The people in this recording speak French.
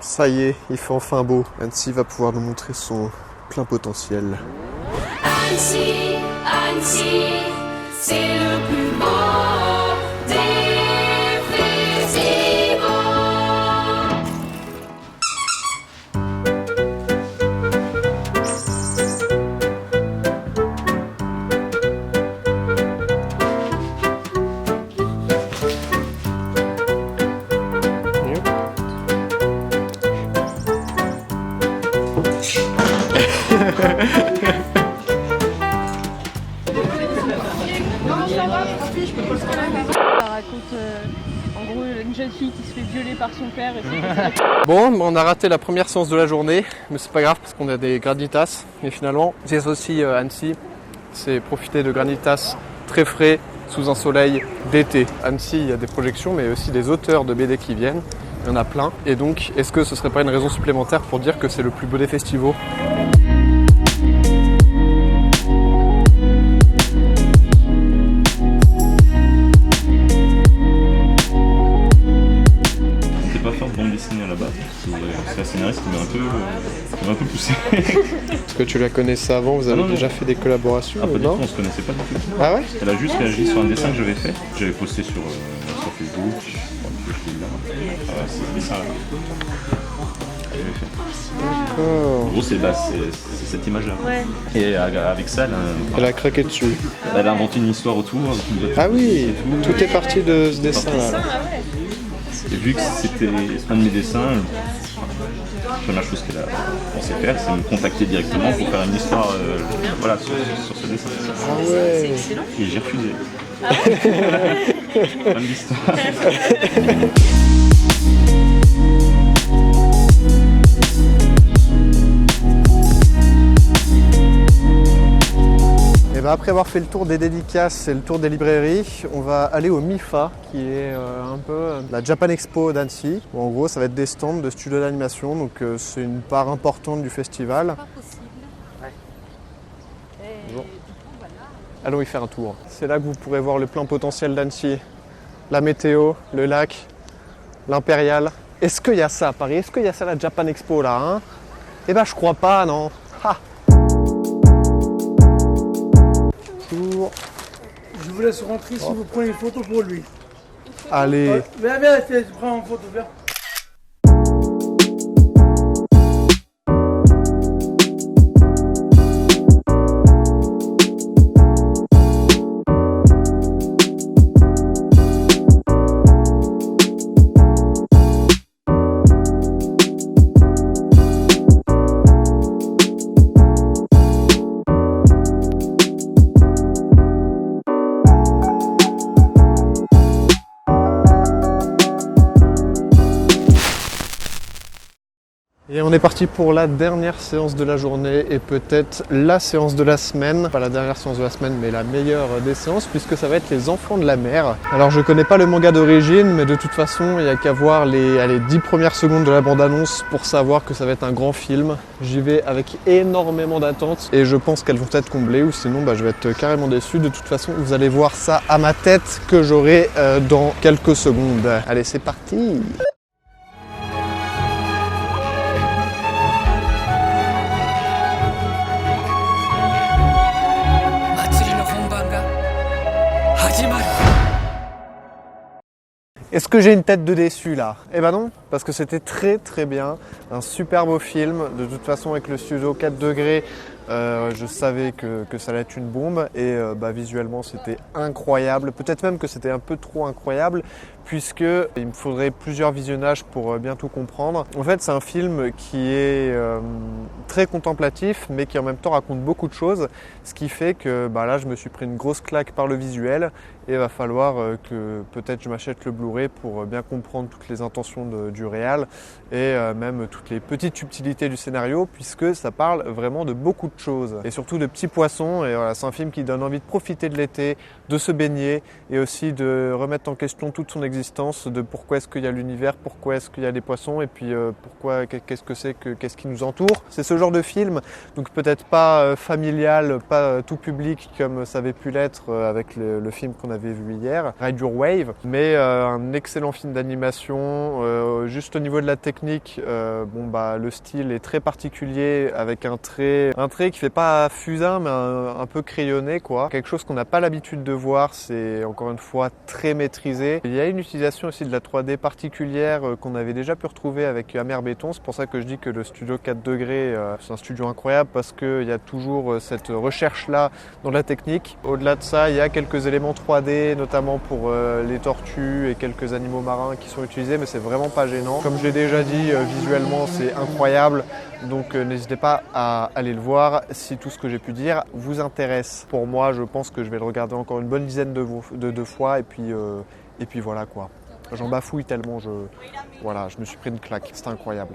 Ça y est, il fait enfin beau. Annecy va pouvoir nous montrer son plein potentiel. Annecy, Annecy, c'est le plus beau des festivals. Ça raconte en gros une jeune fille qui se fait violer par son père et c'est Bon, on a raté la première séance de la journée, mais c'est pas grave parce qu'on a des granitas. Et finalement, c'est aussi Annecy, c'est profiter de granitas très frais sous un soleil d'été. Annecy, il y a des projections, mais aussi des auteurs de BD qui viennent. Il y en a plein. Et donc, est-ce que ce serait pas une raison supplémentaire pour dire que c'est le plus beau des festivals ? Bande dessinée à la base. C'est la scénariste qui m'a un peu poussé. Est-ce que tu la connaissais avant ? Vous avez déjà fait des collaborations ? Ah, pas du tout, non ? on se connaissait pas du tout. Ah ouais ? Elle a juste réagi sur un dessin que j'avais fait. J'avais posté sur Facebook. C'est le dessin là. J'avais fait. En gros, c'est cette image-là. Ouais. Et avec ça, Elle a craqué dessus. elle a inventé une histoire autour. Ah oui, tout est parti de ce dessin-là. Et vu que c'était un de mes dessins, la première chose qu'elle a pensé faire, c'est me contacter directement pour faire une histoire sur ce dessin. Ah ouais. Et j'ai refusé. Fin de l'histoire. Et ben après avoir fait le tour des dédicaces et le tour des librairies, on va aller au MIFA, qui est un peu la Japan Expo d'Annecy. Où en gros, ça va être des stands de studios d'animation, donc c'est une part importante du festival. Bon. Allons y faire un tour. C'est là que vous pourrez voir le plein potentiel d'Annecy. La météo, le lac, l'Impérial. Est-ce qu'il y a ça à Paris ? Est-ce qu'il y a ça à la Japan Expo là, hein ? Eh ben je crois pas, non. Ha. Je vous laisse rentrer si vous prenez une photo pour lui. Allez. Viens, je prends une photo, viens. Et on est parti pour la dernière séance de la journée et peut-être la séance de la semaine. Pas la dernière séance de la semaine, mais la meilleure des séances puisque ça va être les Enfants de la mer. Alors je connais pas le manga d'origine, mais de toute façon, il n'y a qu'à voir les 10 premières secondes de la bande-annonce pour savoir que ça va être un grand film. J'y vais avec énormément d'attentes et je pense qu'elles vont être comblées ou sinon je vais être carrément déçu. De toute façon, vous allez voir ça à ma tête que j'aurai dans quelques secondes. Allez, c'est parti! Est-ce que j'ai une tête de déçu là ? Eh ben non, parce que c'était très très bien, un super beau film. De toute façon avec le studio 4 degrés, je savais que ça allait être une bombe et visuellement c'était incroyable. Peut-être même que c'était un peu trop incroyable puisque il me faudrait plusieurs visionnages pour bien tout comprendre. En fait c'est un film qui est très contemplatif mais qui en même temps raconte beaucoup de choses. Ce qui fait que là je me suis pris une grosse claque par le visuel et il va falloir que peut-être je m'achète le Blu-ray pour bien comprendre toutes les intentions du réal et même toutes les petites subtilités du scénario puisque ça parle vraiment de beaucoup de choses et surtout de petits poissons et voilà, c'est un film qui donne envie de profiter de l'été, de se baigner et aussi de remettre en question toute son existence l'existence de pourquoi est-ce qu'il y a l'univers, pourquoi est-ce qu'il y a les poissons et puis pourquoi, qu'est-ce qui nous entoure. C'est ce genre de film, donc peut-être pas familial, pas tout public comme ça avait pu l'être avec le film qu'on avait vu hier, Ride Your Wave, mais un excellent film d'animation. Juste au niveau de la technique, le style est très particulier avec un trait qui fait pas fusain mais un peu crayonné quoi. Quelque chose qu'on n'a pas l'habitude de voir, c'est encore une fois très maîtrisé. Il y a une utilisation aussi de la 3D particulière qu'on avait déjà pu retrouver avec Amer Béton. C'est pour ça que je dis que le studio 4 degrés c'est un studio incroyable parce qu'il y a toujours cette recherche là dans la technique. Au-delà de ça, il y a quelques éléments 3D notamment pour les tortues et quelques animaux marins qui sont utilisés, mais c'est vraiment pas gênant. Comme je l'ai déjà dit, visuellement c'est incroyable, donc n'hésitez pas à aller le voir si tout ce que j'ai pu dire vous intéresse. Pour moi, je pense que je vais le regarder encore une bonne dizaine de fois et puis voilà quoi. J'en bafouille tellement, je me suis pris une claque, c'était incroyable.